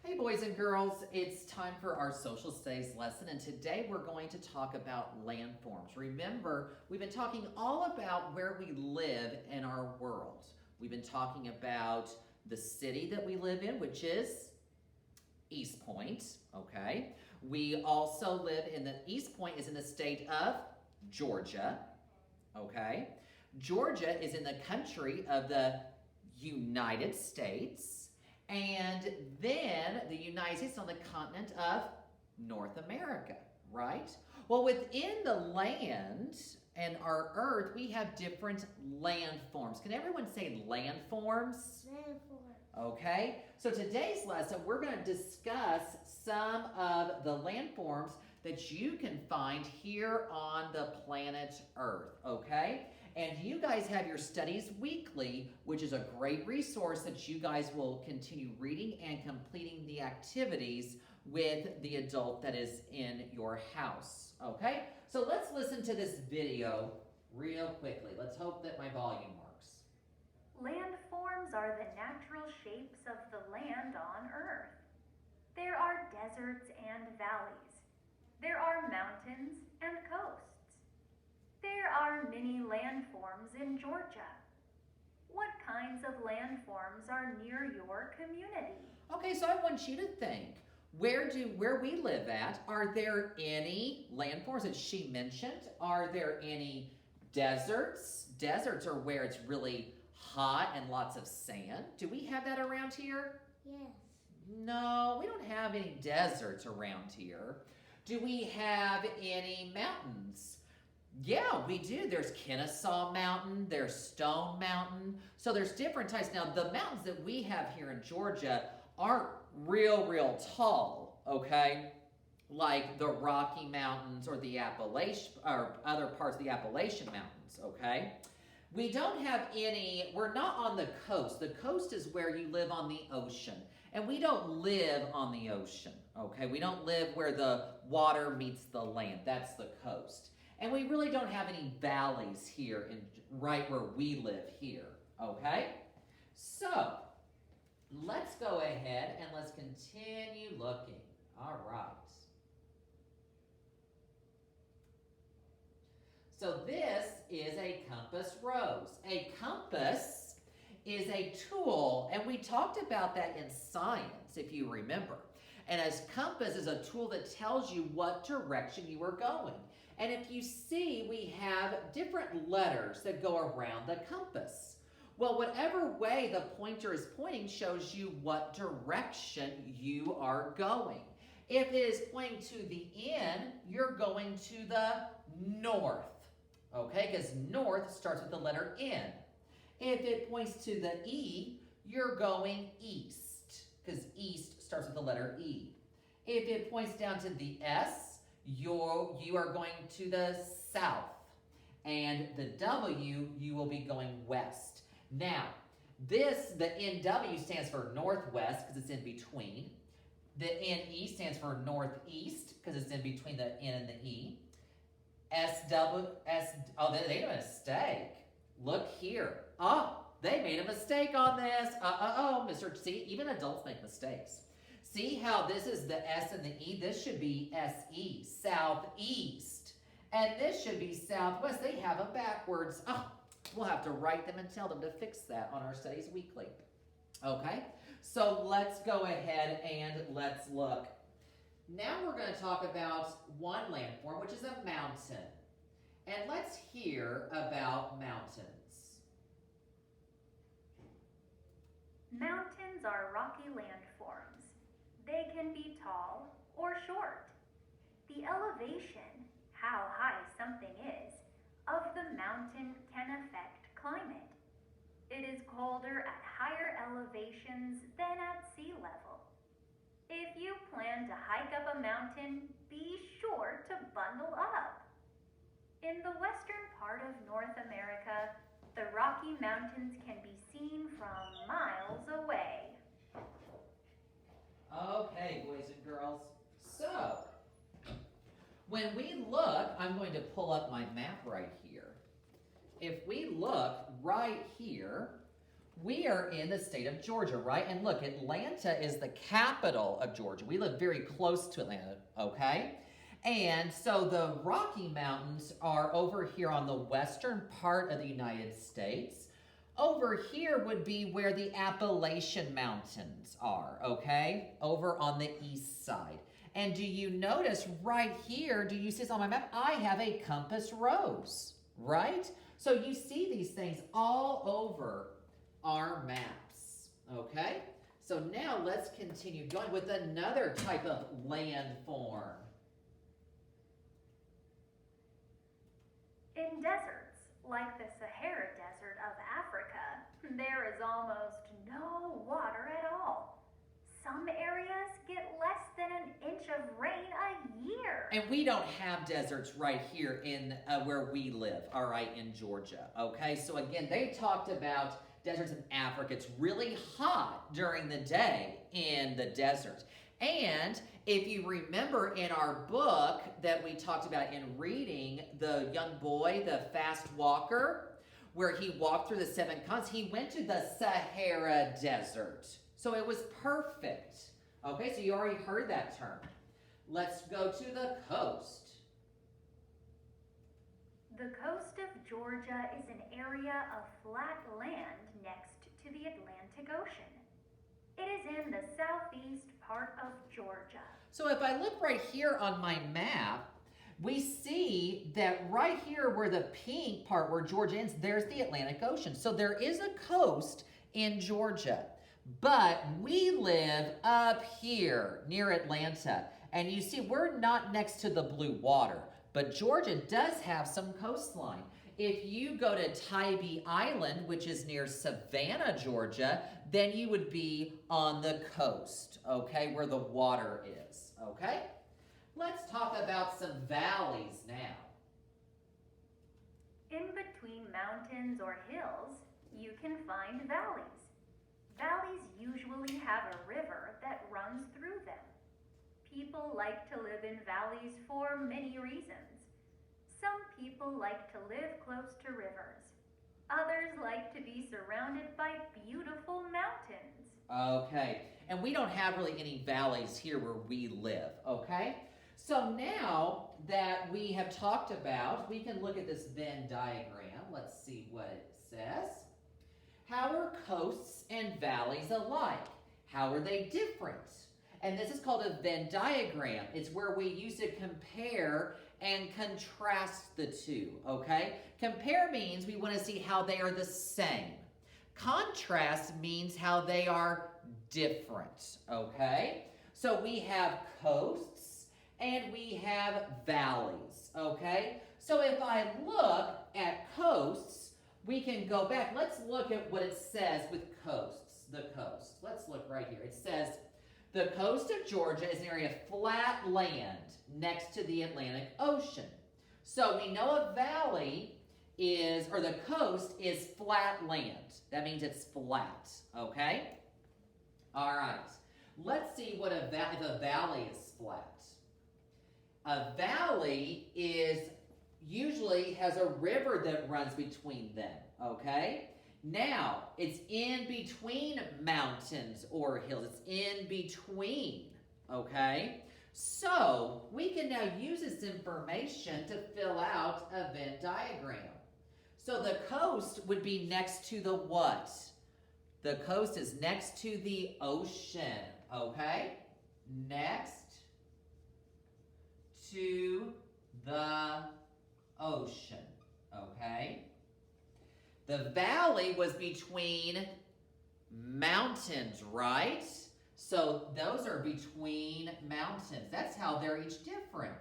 Hey boys and girls, it's time for our social studies lesson, and today we're going to talk about landforms. Remember, we've been talking all about where we live in our world. We've been talking about the city that we live in, which is East Point, okay? We also live in the East Point is in the state of Georgia, okay? Georgia is in the country of the United States. And then the United States on the continent of North America, right? Well, within the land and our earth, we have different landforms. Can everyone say landforms? Landforms. Okay, so today's lesson, we're going to discuss some of the landforms that you can find here on the planet Earth, okay? And you guys have your Studies Weekly, which is a great resource that you guys will continue reading and completing the activities with the adult that is in your house, okay? So let's listen to this video real quickly. Let's hope that my volume works. Landforms are the natural shapes of the land on Earth. There are deserts and valleys. There are mountains and coasts. There are many landforms in Georgia. What kinds of landforms are near your community? Okay, so I want you to think, where we live at, are there any landforms that she mentioned? Are there any deserts? Deserts are where it's really hot and lots of sand. Do we have that around here? Yes. No, we don't have any deserts around here. Do we have any mountains? Yeah, we do. There's Kennesaw Mountain, there's Stone Mountain. So there's different types. Now, the mountains that we have here in Georgia aren't real tall, okay? Like the Rocky Mountains or the Appalachian, or other parts of the Appalachian Mountains, okay? We don't have any, we're not on the coast. The coast is where you live on the ocean. And we don't live on the ocean, okay? We don't live where the water meets the land. That's the coast. And we really don't have any valleys here, right where we live here, okay? So, let's go ahead and let's continue looking. All right. So this is a compass rose. A compass is a tool, and we talked about that in science, if you remember. And a compass is a tool that tells you what direction you are going. And if you see, we have different letters that go around the compass. Well, whatever way the pointer is pointing shows you what direction you are going. If it is pointing to the N, you're going to the north, okay? Because north starts with the letter N. If it points to the E, you're going east, because east starts with the letter E. If it points down to the S, you are going to the south. And the W, you will be going west. Now, the NW stands for northwest because it's in between. The NE stands for northeast because it's in between the N and the E. Oh, they made a mistake. Look here. Oh, they made a mistake on this. Mr. C, even adults make mistakes. See how this is the S and the E? This should be SE, southeast. And this should be southwest. They have them backwards. Oh, we'll have to write them and tell them to fix that on our Studies Weekly. Okay, so let's go ahead and let's look. Now we're going to talk about one landform, which is a mountain. And let's hear about mountains. Mountains are rocky landforms. They can be tall or short. The elevation, how high something is, of the mountain can affect climate. It is colder at higher elevations than at sea level. If you plan to hike up a mountain, be sure to bundle up. In the western part of North America, the Rocky Mountains can be seen from miles away. Okay, boys and girls. So, when we look, I'm going to pull up my map right here. If we look right here, We are in the state of Georgia, right? And look, Atlanta is the capital of Georgia. We live very close to Atlanta, okay? And so the Rocky Mountains are over here on the western part of the United States. Over here would be where the Appalachian Mountains are, okay? Over on the east side. And do you notice right here, do you see this on my map? I have a compass rose, right? So you see these things all over our maps, okay? So now let's continue going with another type of landform. In deserts, like the Sahara Desert of Africa, there is almost no water at all. Some areas get less than an inch of rain a year. And we don't have deserts right here in where we live, all right, in Georgia, okay? So again, they talked about deserts in Africa. It's really hot during the day in the desert. And if you remember in our book that we talked about in reading, the young boy, the fast walker, where he walked through the 7 continents, he went to the Sahara Desert. So it was perfect. Okay, so you already heard that term. Let's go to the coast. The coast of Georgia is an area of flat land next to the Atlantic Ocean. It is in the southeast part of Georgia. So if I look right here on my map, we see that right here where the pink part where Georgia ends, there's the Atlantic Ocean. So there is a coast in Georgia, but we live up here near Atlanta. And you see, we're not next to the blue water, but Georgia does have some coastline. If you go to Tybee Island, which is near Savannah, Georgia, then you would be on the coast, okay, where the water is, okay? Let's talk about some valleys now. In between mountains or hills, you can find valleys. Valleys usually have a river that runs through them. People like to live in valleys for many reasons. Some people like to live close to rivers. Others like to be surrounded by beautiful mountains. Okay, and we don't have really any valleys here where we live, okay? So now that we have talked about, we can look at this Venn diagram. Let's see what it says. How are coasts and valleys alike? How are they different? And this is called a Venn diagram. It's where we use to compare and contrast the two, okay? Compare means we want to see how they are the same. Contrast means how they are different, okay? So we have coasts and we have valleys, okay? So if I look at coasts, we can go back. Let's look at what it says with coasts, the coast. Let's look right here. It says, the coast of Georgia is an area of flat land next to the Atlantic Ocean. So we know a valley is, or the coast is flat land. That means it's flat, okay? All right. Let's see what if a valley is flat. A valley is usually has a river that runs between them, okay? Now, it's in between mountains or hills. It's in between, okay? So, we can now use this information to fill out a Venn diagram. So, the coast would be next to the what? The coast is next to the ocean, okay? Next to the ocean, okay? The valley was between mountains, right? So those are between mountains. That's how they're each different.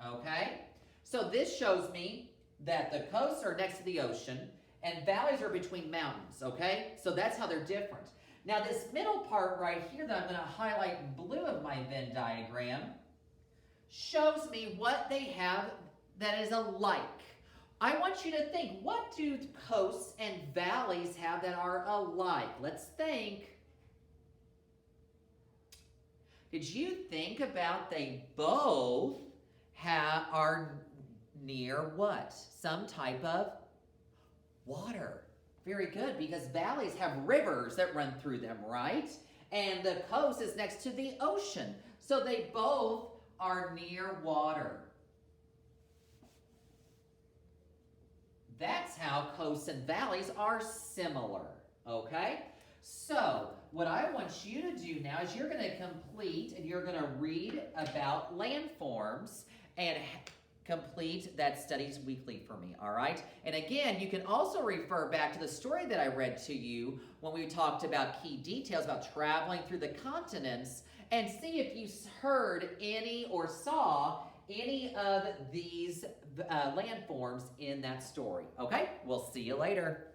Okay? So this shows me that the coasts are next to the ocean and valleys are between mountains, okay? So that's how they're different. Now this middle part right here that I'm going to highlight in blue of my Venn diagram shows me what they have that is alike. I want you to think, what do coasts and valleys have that are alike? Let's think. Did you think about they both are near what? Some type of water. Very good, because valleys have rivers that run through them, right? And the coast is next to the ocean. So they both are near water. That's how coasts and valleys are similar, okay? So what I want you to do now is you're going to complete and you're going to read about landforms and complete that Studies Weekly for me, all right? And again, you can also refer back to the story that I read to you when we talked about key details about traveling through the continents and see if you heard any or saw any of these landforms in that story, okay? We'll see you later.